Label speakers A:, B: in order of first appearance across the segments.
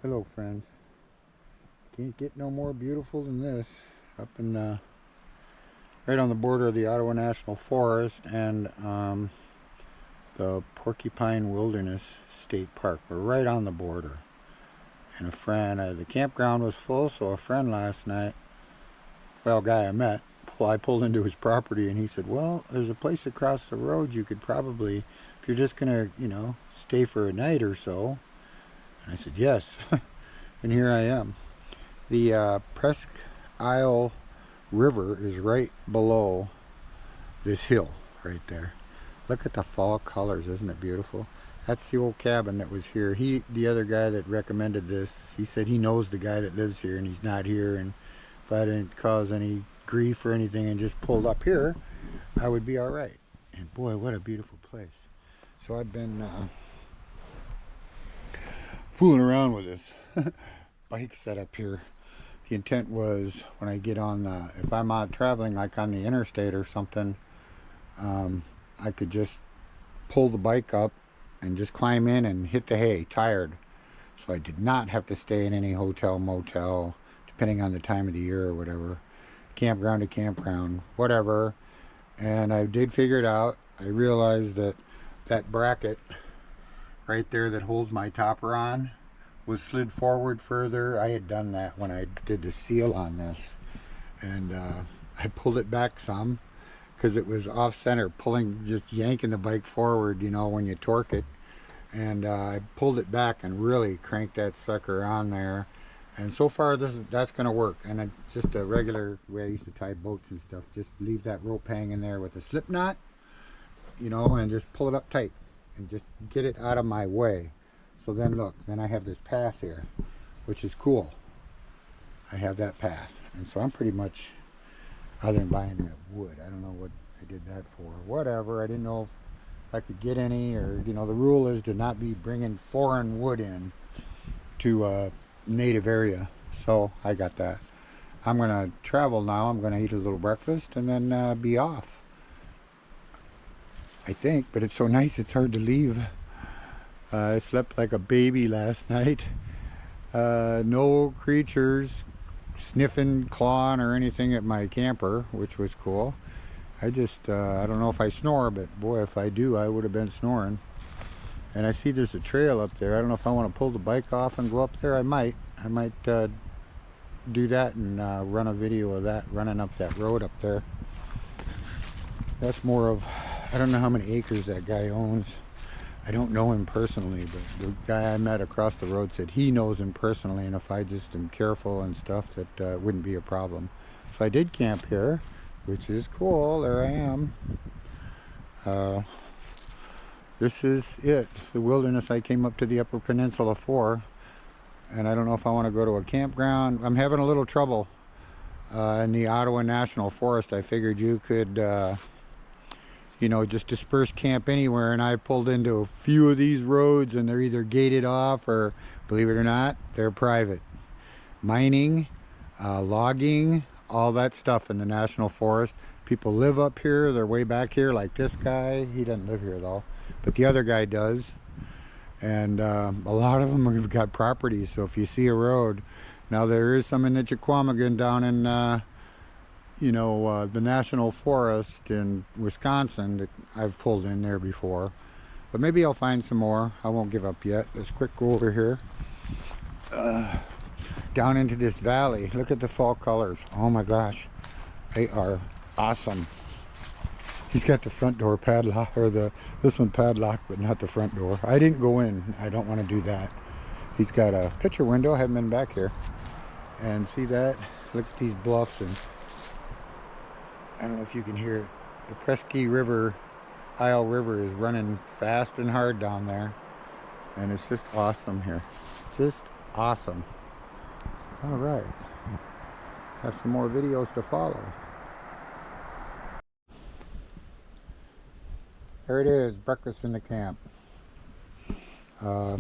A: Hello friends. Can't get no more beautiful than this. Up in right on the border of the Ottawa National Forest and the Porcupine Wilderness State Park. We're right on the border. And a friend, the campground was full, so a friend last night, well, a guy I met, I pulled into his property and he said, well, there's a place across the road you could probably, if you're just gonna, stay for a night or so. And I said, yes. And here I am. The Presque Isle River is right below this hill right there. Look at the fall colors, isn't it beautiful? That's the old cabin that was here. The other guy that recommended this, he said he knows the guy that lives here and he's not here, and if I didn't cause any grief or anything and just pulled up here, I would be all right. And boy, what a beautiful place. So I've been fooling around with this bike setup here. The intent was when I get on if I'm out traveling like on the interstate or something, I could just pull the bike up and just climb in and hit the hay, tired. So I did not have to stay in any hotel, motel, depending on the time of the year or whatever. Campground to campground, whatever. And I did figure it out. I realized that that bracket right there that holds my topper on was slid forward further. I had done that when I did the seal on this, and I pulled it back some because it was off center, just yanking the bike forward, when you torque it. And I pulled it back and really cranked that sucker on there. And so far that's going to work. And it's just a regular way I used to tie boats and stuff. Just leave that rope hanging there with a slip knot, and just pull it up tight and just get it out of my way. So then look, then I have this path here, which is cool. I have that path. And so I'm pretty much, other than buying that wood, I don't know what I did that for. Whatever, I didn't know if I could get any, or, the rule is to not be bringing foreign wood in to a native area. So I got that. I'm going to travel now. I'm going to eat a little breakfast and then be off, I think. But it's so nice, it's hard to leave. I slept like a baby last night. No creatures sniffing, clawing, or anything at my camper, which was cool. I don't know if I snore, but boy, if I do, I would have been snoring. And I see there's a trail up there. I don't know if I want to pull the bike off and go up there. I might do that and run a video of that, running up that road up there. That's more of, I don't know how many acres that guy owns. I don't know him personally, but the guy I met across the road said he knows him personally, and if I just am careful and stuff, that wouldn't be a problem. So I did camp here, which is cool. There I am. This is it. It's the wilderness I came up to the Upper Peninsula for, and I don't know if I want to go to a campground. I'm having a little trouble in the Ottawa National Forest. I figured you could just disperse camp anywhere, and I pulled into a few of these roads and they're either gated off or, believe it or not, they're private. Mining, logging, all that stuff in the National Forest. People live up here, they're way back here, like this guy. He doesn't live here though, but the other guy does. And a lot of them have got properties, so if you see a road, now there is some in the Chequamegon down in the National Forest in Wisconsin that I've pulled in there before. But maybe I'll find some more. I won't give up yet. Let's quick go over here. Down into this valley. Look at the fall colors. Oh my gosh. They are awesome. He's got the front door padlock, or this one padlocked, but not the front door. I didn't go in. I don't want to do that. He's got a picture window. I haven't been back here. And see that? Look at these bluffs, and I don't know if you can hear it. The Presque Isle River is running fast and hard down there. And it's just awesome here. Just awesome. All right. Have some more videos to follow. There it is, breakfast in the camp. I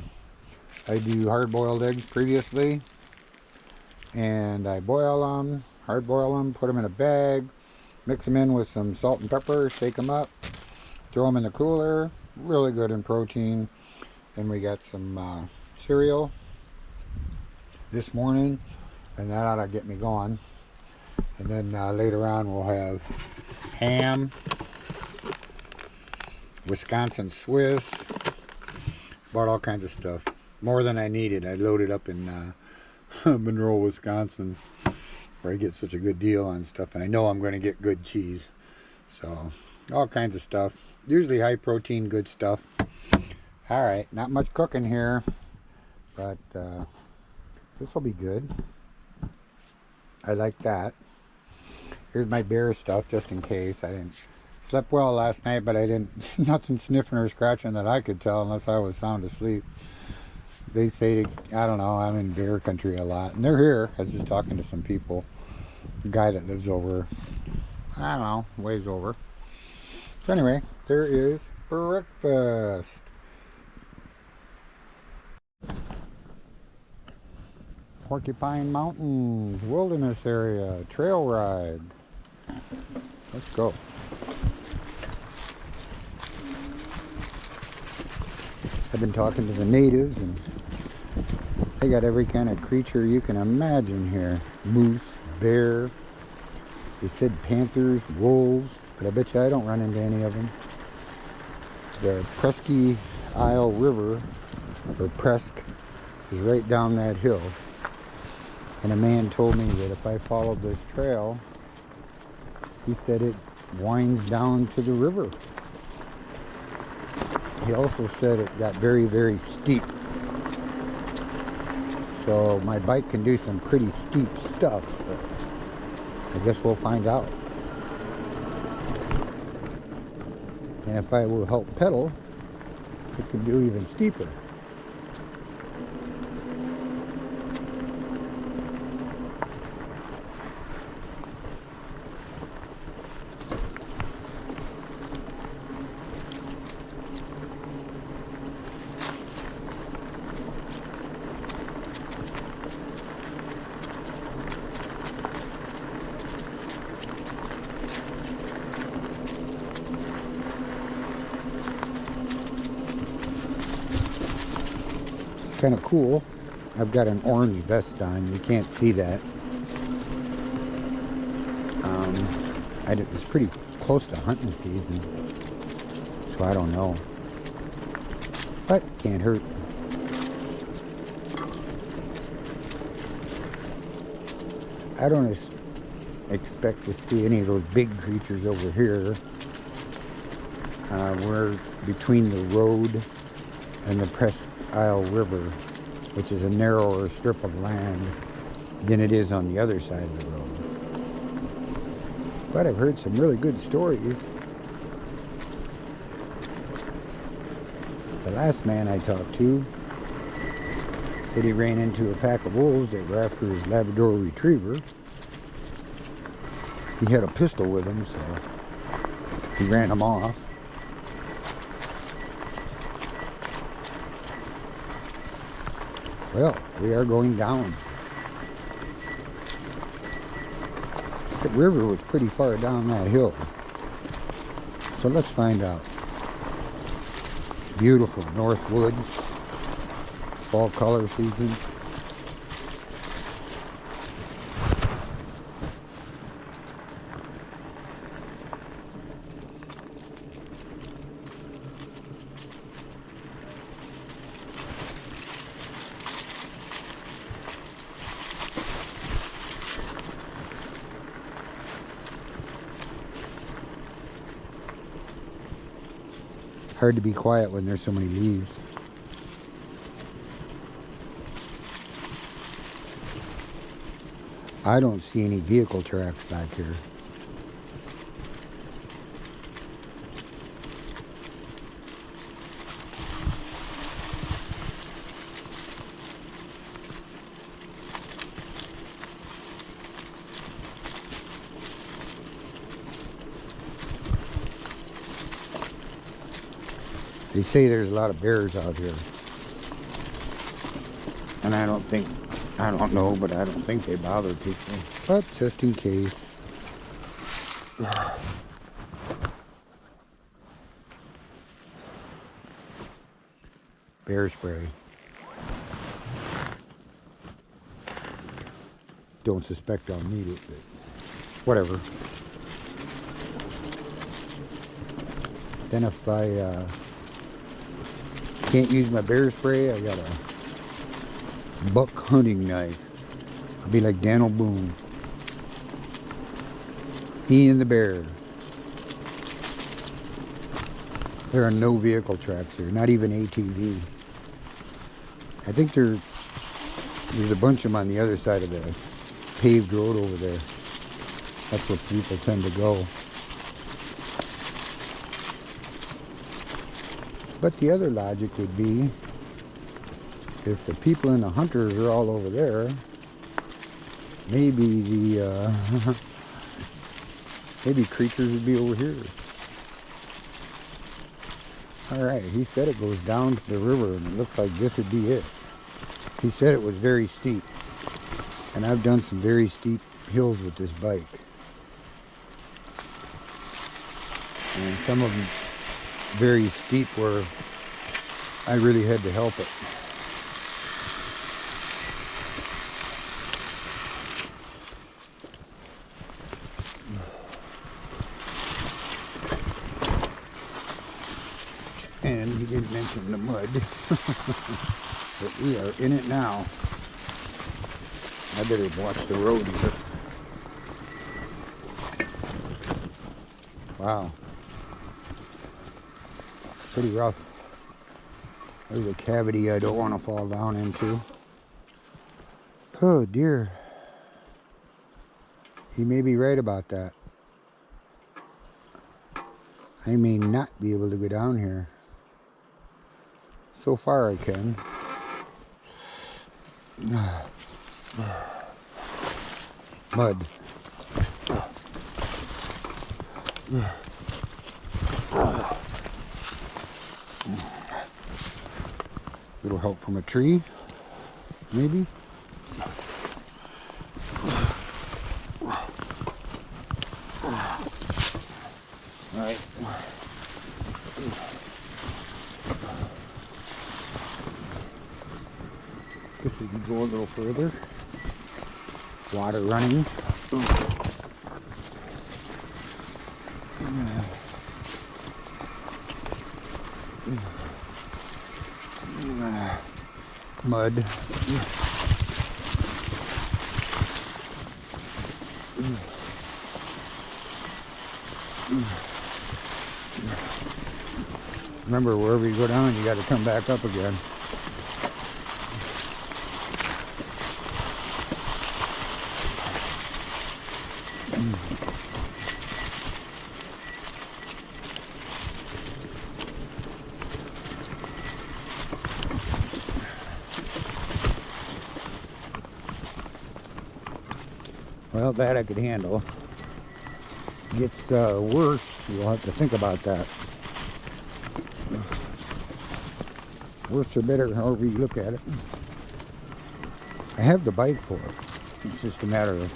A: do hard-boiled eggs previously. And I boil them, hard-boil them, put them in a bag. Mix them in with some salt and pepper, shake them up, throw them in the cooler. Really good in protein. Then we got some cereal, this morning, and that ought to get me going. And then later on we'll have ham, Wisconsin Swiss, bought all kinds of stuff. More than I needed. I loaded up in Monroe, Wisconsin, where I get such a good deal on stuff, and I know I'm going to get good cheese. So, all kinds of stuff. Usually high protein, good stuff. Alright, not much cooking here, but this will be good. I like that. Here's my bear stuff, just in case. I didn't slept well last night, but I didn't, nothing sniffing or scratching that I could tell unless I was sound asleep. They say, I don't know, I'm in bear country a lot, and they're here. I was just talking to some people. A guy that lives over, I don't know, ways over. So anyway, there is breakfast. Porcupine Mountains, wilderness area, trail ride. Let's go. I've been talking to the natives, and they got every kind of creature you can imagine here. Moose, bear, they said panthers, wolves, but I bet you I don't run into any of them. The Presque Isle River, or Presque, is right down that hill. And a man told me that if I followed this trail, he said it winds down to the river. He also said it got very, very steep. So my bike can do some pretty steep stuff, but I guess we'll find out. And if I will help pedal, it can do even steeper. Kind of cool. I've got an orange vest on. You can't see that. It was pretty close to hunting season, so I don't know. But can't hurt. I don't expect to see any of those big creatures over here. We're between the road and the Presque Isle River, which is a narrower strip of land than it is on the other side of the road. But I've heard some really good stories. The last man I talked to said he ran into a pack of wolves that were after his Labrador Retriever. He had a pistol with him, so he ran them off. Well, we are going down. The river was pretty far down that hill. So let's find out. Beautiful North Woods, fall color season. Hard to be quiet when there's so many leaves. I don't see any vehicle tracks back here. They say there's a lot of bears out here. And I don't know, but I don't think they bother people. But just in case. Bear spray. don't suspect I'll need it, but whatever. Then if I can't use my bear spray, I got a buck hunting knife. I'll be like Daniel Boone. He and the bear. There are no vehicle tracks here, not even ATV. I think there's a bunch of them on the other side of the paved road over there. That's where people tend to go. But the other logic would be, if the people and the hunters are all over there, maybe the maybe creatures would be over here. Alright, he said it goes down to the river, and it looks like this would be it. He said it was very steep, and I've done some very steep hills with this bike. And some of them very steep where I really had to help it. And he didn't mention the mud, but we are in it now. I better watch the road here. Wow. Pretty rough. There's a cavity I don't want to fall down into. Oh dear. He may be right about that. I may not be able to go down here. So far I can. Mud. Little help from a tree, maybe. All right. Guess we can go a little further. Water running. Mud. Remember, wherever you go down, you got to come back up again. Well, that I could handle. Gets worse, you'll have to think about that. Worse or better, however you look at it. I have the bike for it. It's just a matter of,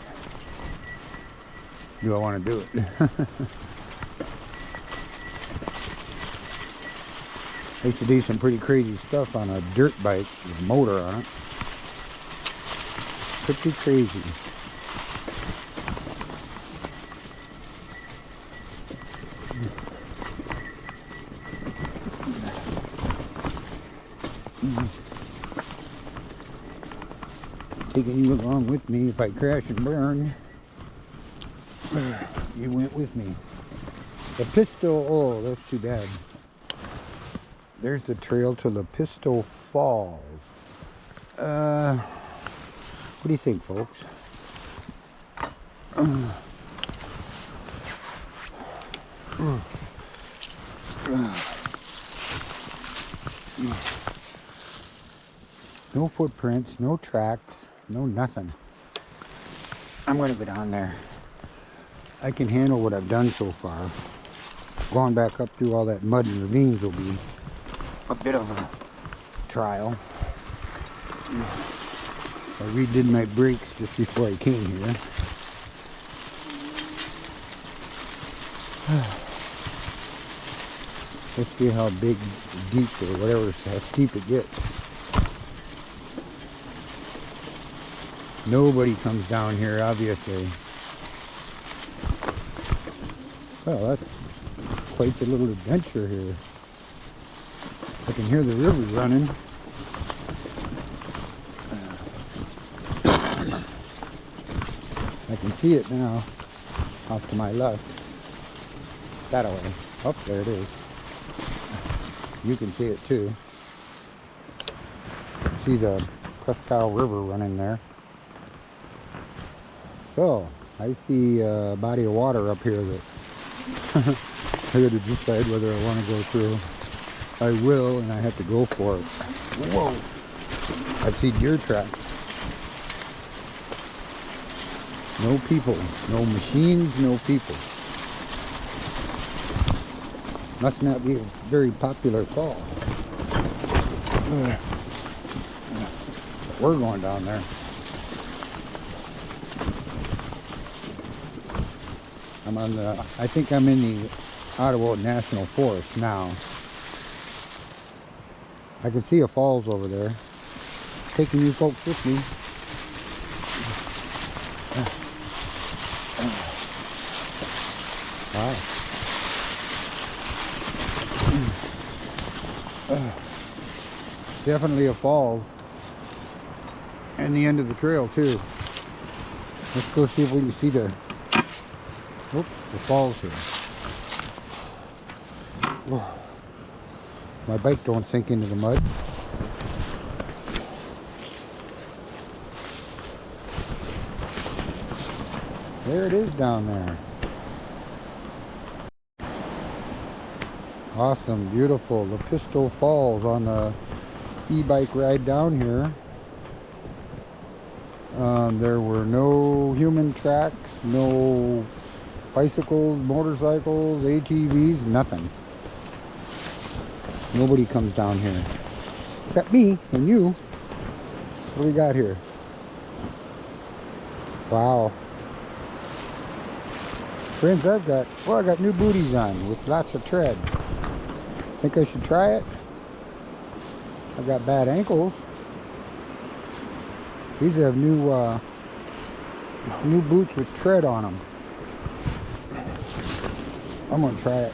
A: do I want to do it? I used to do some pretty crazy stuff on a dirt bike with a motor on it. Pretty crazy. Taking you along with me. If I crash and burn, you went with me. The Pistol, oh, that's too bad. There's the trail to the Pistol Falls. What do you think, folks? No footprints, no tracks, no nothing. I'm going to go down there. I can handle what I've done so far. Going back up through all that mud and ravines will be a bit of a trial. I redid my brakes just before I came here. Let's see how big, deep, or whatever, how steep it gets. Nobody comes down here, obviously. Well, that's quite the little adventure here. I can hear the river running. I can see it now, off to my left. That way. Oh, there it is. You can see it too. See the Peninsula River running there. So, I see a body of water up here that I got to decide whether I want to go through. I will, and I have to go for it. Whoa! I see deer tracks. No people, no machines, no people. Must not be a very popular fall. We're going down there. I'm on the, I think I'm in the Ottawa National Forest now. I can see a falls over there. Taking you folks with me. Wow. Definitely a fall. And the end of the trail too. Let's go see if we can see the, oops, the falls here. Whoa. My bike don't sink into the mud. There it is down there. Awesome, beautiful. The Peninsula Falls on the e-bike ride down here. There were no human tracks, no bicycles, motorcycles, ATVs, nothing. Nobody comes down here. Except me and you. What do we got here? Wow. Friends, I got new booties on with lots of tread. Think I should try it? I've got bad ankles. These have new boots with tread on them. I'm gonna try it.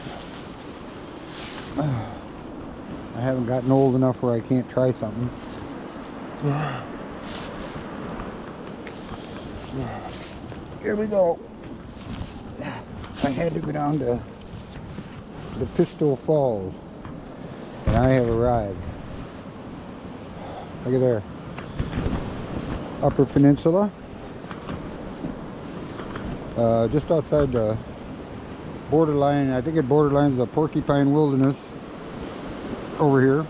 A: I haven't gotten old enough where I can't try something. Here we go. I had to go down to the Peninsula Falls, and I have arrived. Look at there. Upper Peninsula. Just outside the borderline, I think it borderlines the Porcupine Wilderness over here.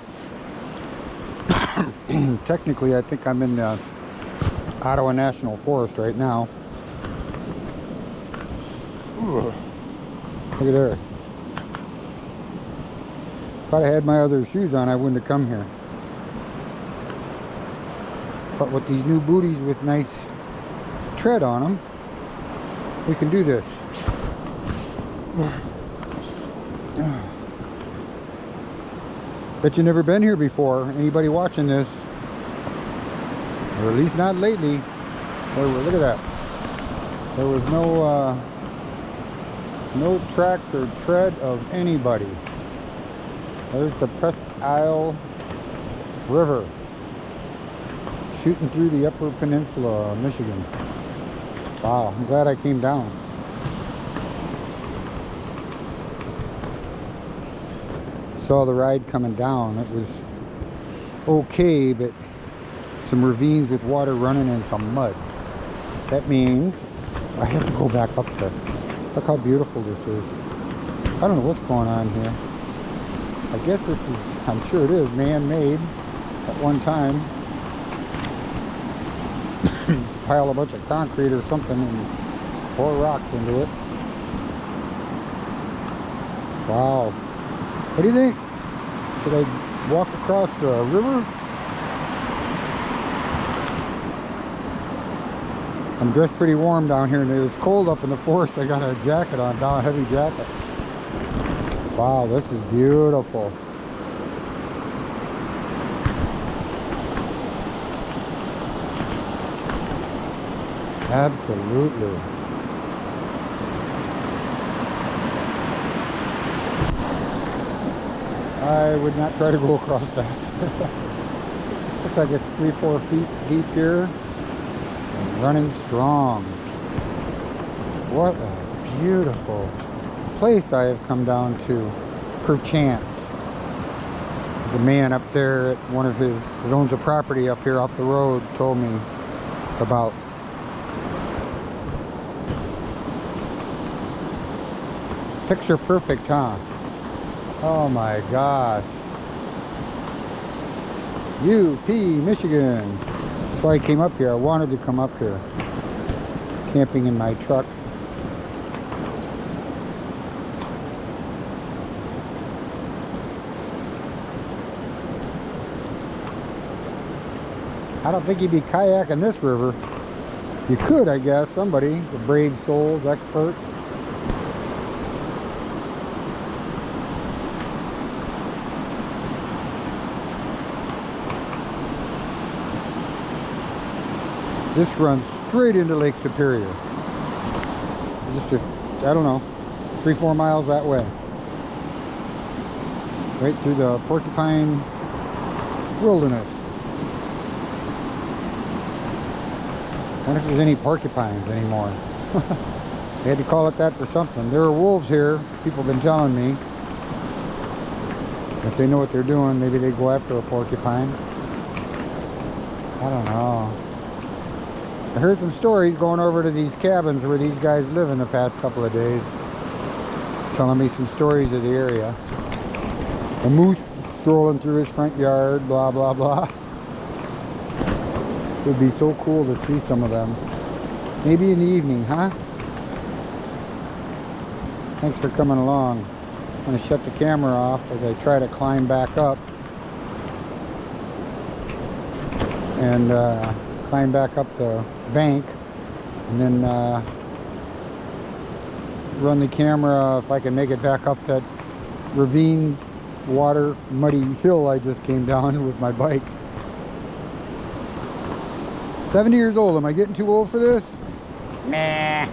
A: Technically, I think I'm in the Ottawa National Forest right now. Ooh. Look at there. If I'd had my other shoes on, I wouldn't have come here. But with these new booties with nice tread on them, we can do this. Bet you've never been here before, anybody watching this, or at least not lately. Look at that. There was no tracks or tread of anybody. There's the Presque Isle River shooting through the Upper Peninsula of Michigan. Wow, I'm glad I came down. Saw the ride coming down. It was okay, but some ravines with water running and some mud. That means I have to go back up there. Look how beautiful this is. I don't know what's going on here. I guess this is, I'm sure it is, man-made at one time. Pile a bunch of concrete or something and pour rocks into it. Wow. What do you think? Should I walk across the river? I'm dressed pretty warm down here, and it was cold up in the forest. I got a jacket on, down a heavy jacket. Wow, this is beautiful. Absolutely. I would not try to go across that. Looks like it's 3-4 feet deep here and running strong. What a beautiful place I have come down to, perchance. The man up there at one of his that owns a property up here off the road told me about. Picture perfect, huh? Oh my gosh. UP, Michigan. That's why I came up here. I wanted to come up here. Camping in my truck. I don't think you'd be kayaking this river. You could, I guess, somebody, the brave souls, experts. This runs straight into Lake Superior. Just I don't know, 3-4 miles that way. Right through the Porcupine Wilderness. I wonder if there's any porcupines anymore. They had to call it that for something. There are wolves here, people have been telling me. If they know what they're doing, maybe they go after a porcupine. I don't know. I heard some stories going over to these cabins where these guys live in the past couple of days. Telling me some stories of the area. A moose strolling through his front yard, blah, blah, blah. It would be so cool to see some of them. Maybe in the evening, huh? Thanks for coming along. I'm going to shut the camera off as I try to climb back up. And climb back up the bank. And then run the camera if I can make it back up that ravine, water, muddy hill I just came down with my bike. 70 years old. Am I getting too old for this? Nah.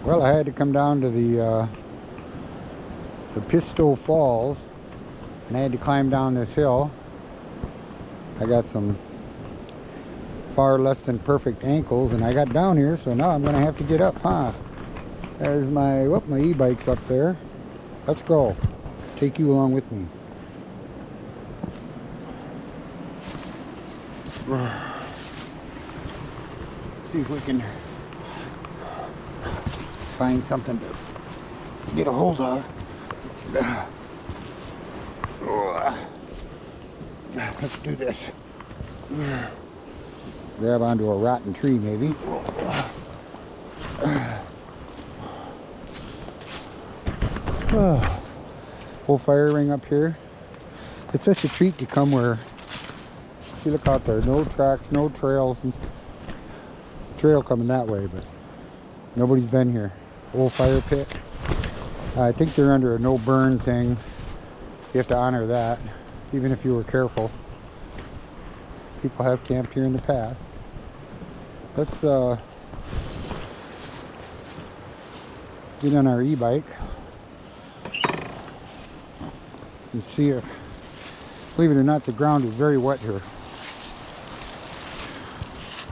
A: Well, I had to come down to the Pisto Falls, and I had to climb down this hill. I got some far less than perfect ankles, and I got down here, so now I'm going to have to get up, huh? There's my, whoop, my e-bike's up there. Let's go. Take you along with me. See if we can find something to get a hold of. Let's do this. Grab onto a rotten tree, maybe. Whole fire ring up here. It's such a treat to come where, see, look out there, no tracks, no trails. Trail coming that way, but nobody's been here. Old fire pit. I think they're under a no burn thing. You have to honor that, even if you were careful. People have camped here in the past. Let's get on our e-bike and see if, believe it or not, the ground is very wet here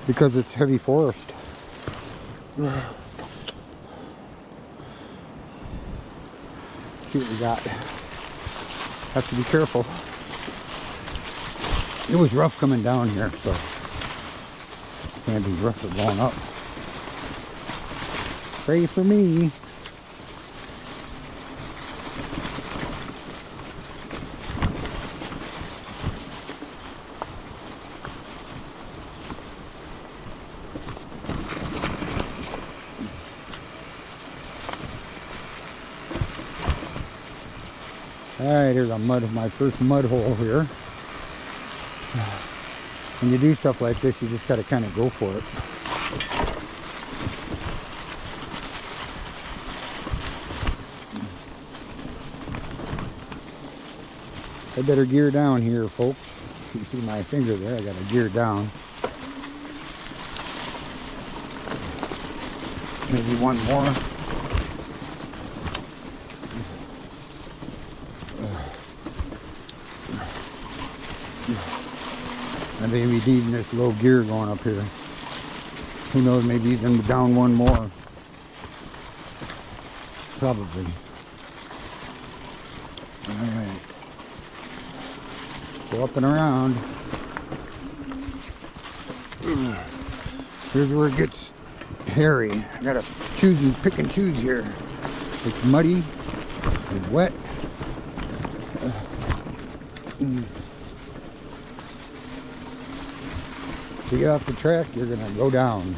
A: because it's heavy forest. See what we got. Have to be careful. It was rough coming down here, so it can't be rough for going up. Pray for me. Alright, here's my first mud hole here. When you do stuff like this, you just gotta kind of go for it. I better gear down here, folks. You see my finger there, I got a gear down. Maybe one more. I may be needing this low gear going up here. Who knows, maybe even down one more. Probably. Alright. Go up and around. Here's where it gets hairy. I gotta choose and pick and choose here. It's muddy and wet. To get off the track, you're gonna go down.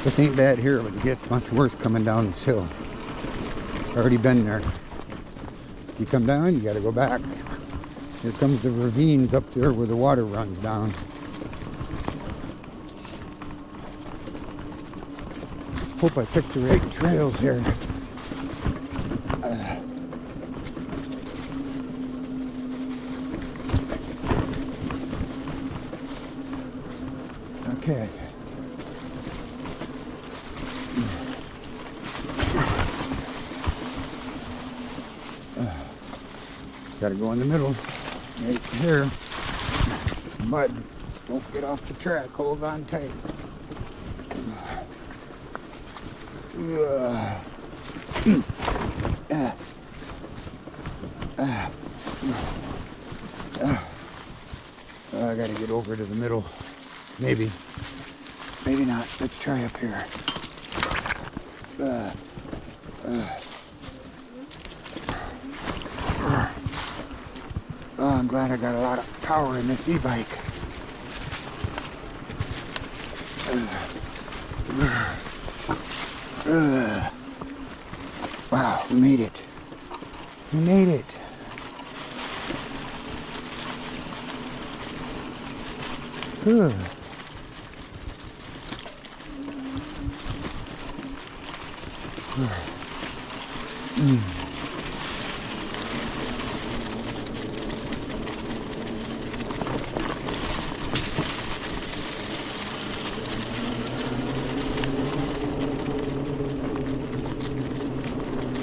A: This ain't bad here, but it gets much worse coming down this hill. Already been there. You come down, you gotta go back. Here comes the ravines up there where the water runs down. Hope I picked the right trails here. Okay. Gotta go in the middle, right here. Mud, don't get off the track, hold on tight. I gotta get over to the middle. Maybe. Maybe not. Let's try up here. Oh, I'm glad I got a lot of power in this e-bike. Wow, we made it. We made it. Good.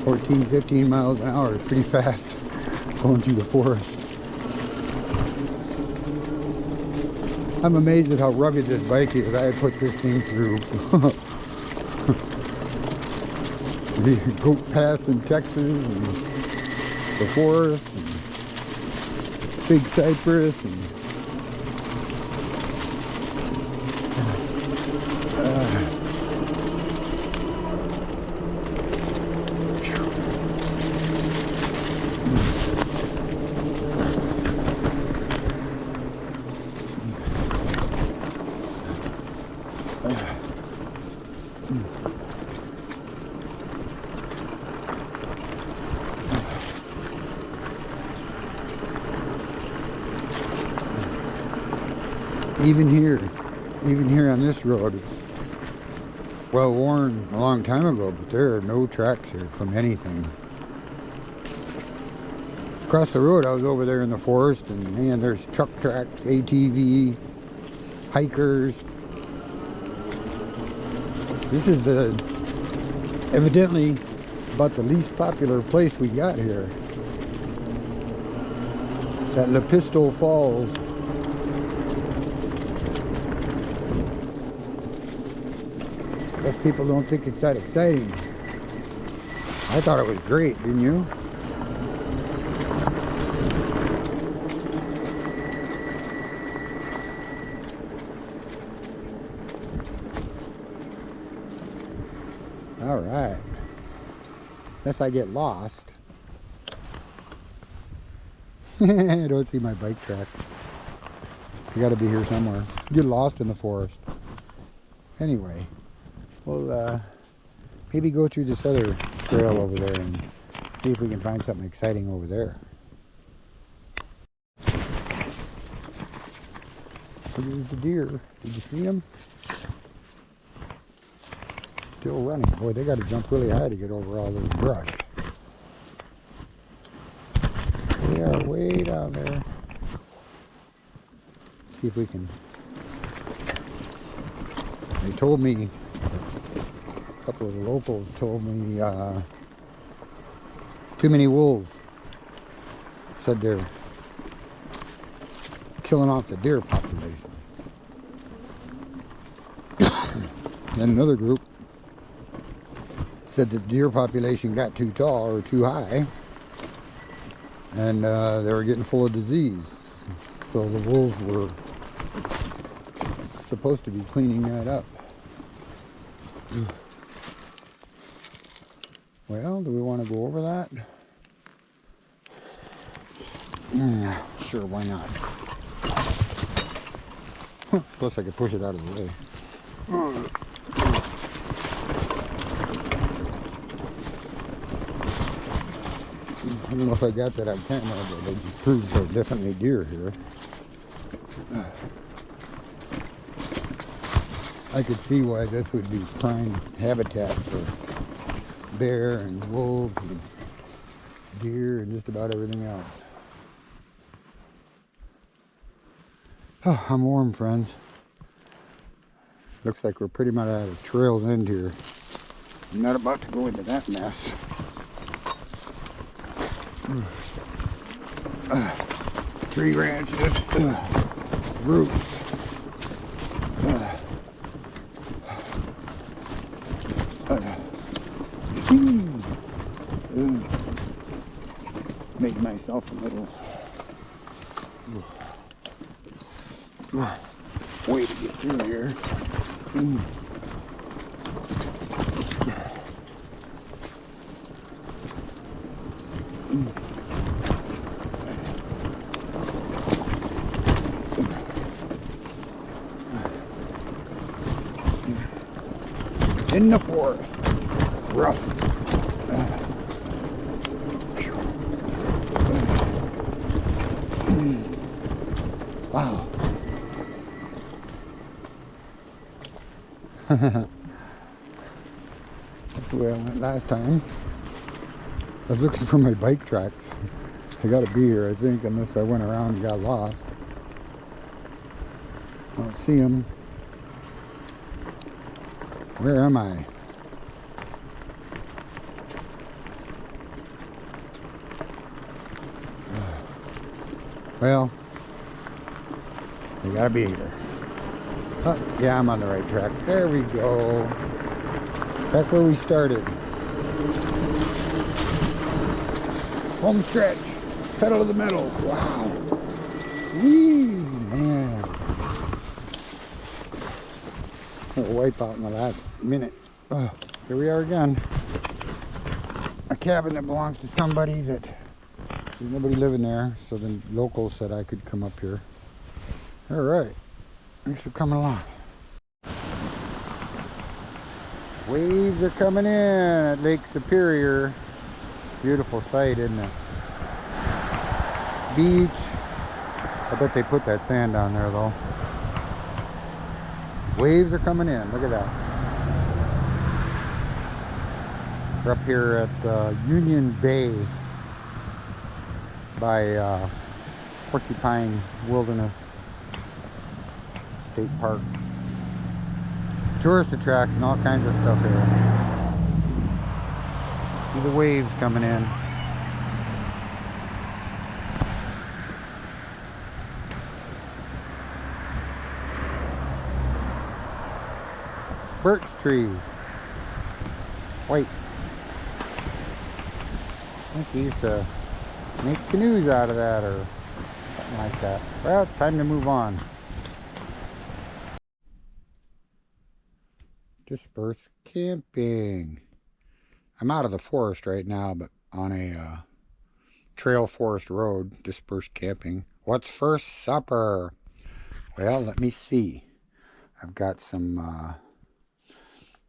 A: 14, 15 miles an hour is pretty fast going through the forest. I'm amazed at how rugged this bike is. I had put this thing through the Goat Pass in Texas and the forest and Big Cypress and even here on this road, it's well worn a long time ago, but there are no tracks here from anything. Across the road, I was over there in the forest, and man, there's truck tracks, ATV, hikers. This is evidently about the least popular place we got here. That Lepisto Falls. Guess people don't think it's that exciting. I thought it was great, didn't you? All right. Unless I get lost. I don't see my bike tracks. You gotta be here somewhere. Get lost in the forest. Anyway, we'll maybe go through this other trail over there and see if we can find something exciting over there. Here's the deer. Did you see them? Still running. Boy, they got to jump really high to get over all this brush. way down there. See if we can. They told me, a couple of the locals told me, too many wolves. Said they're killing off the deer population. Then another group said that the deer population got too tall or too high, and they were getting full of disease. So the wolves were supposed to be cleaning that up. Well, do we want to go over that? Sure, why not? Plus I could push it out of the way. I don't know if I got that on camera, but they just proved there's definitely deer here. I could see why this would be prime habitat for bear and wolves and deer and just about everything else. Oh, I'm warm, friends. Looks like we're pretty much out of trails in here. I'm not about to go into that mess. Tree branches, roots. Made myself a little way to get through here. In the forest, rough. Wow. That's the way I went last time. I was looking for my bike tracks. They gotta be here, I think, unless I went around and got lost. I don't see them. Where am I? Well, they gotta be here. Oh, yeah, I'm on the right track. There we go. Back where we started. Home stretch. Pedal to the metal. Wow. Whee, man. A wipeout in the last minute. Here we are again. A cabin that belongs to somebody that there's nobody living there, so the locals said I could come up here. All right. Thanks for coming along. Waves are coming in at Lake Superior. Beautiful sight, isn't it? Beach. I bet they put that sand down there though. Waves are coming in. Look at that. We're up here at Union Bay by Porcupine Wilderness State Park. Tourist attractions and all kinds of stuff here. See the waves coming in. Birch trees. White. I think you used to make canoes out of that or something like that. Well, it's time to move on. Dispersed camping. I'm out of the forest right now, but on a trail forest road. Dispersed camping. What's for supper? Well, let me see. I've got some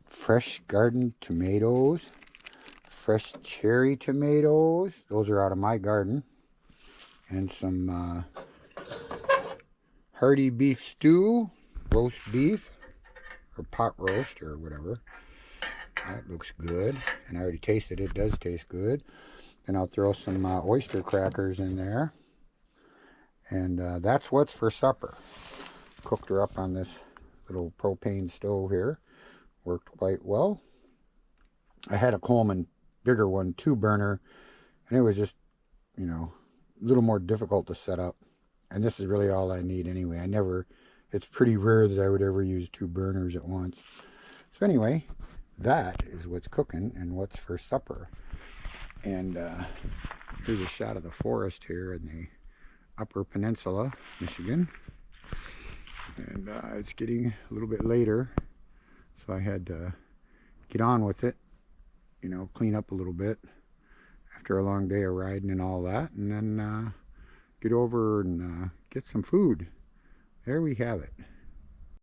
A: fresh garden tomatoes, fresh cherry tomatoes. Those are out of my garden. And some hearty beef stew, roast beef, or pot roast, or whatever. That looks good. And I already tasted it. It does taste good. And I'll throw some oyster crackers in there. And that's what's for supper. Cooked her up on this little propane stove here. Worked quite well. I had a Coleman bigger one, 2-burner, and it was just, you know, a little more difficult to set up. And this is really all I need anyway. It's pretty rare that I would ever use 2 burners at once. So anyway, that is what's cooking and what's for supper. And here's a shot of the forest here in the Upper Peninsula, Michigan. And it's getting a little bit later, so I had to get on with it, you know, clean up a little bit after a long day of riding and all that, and then get over and get some food. There we have it.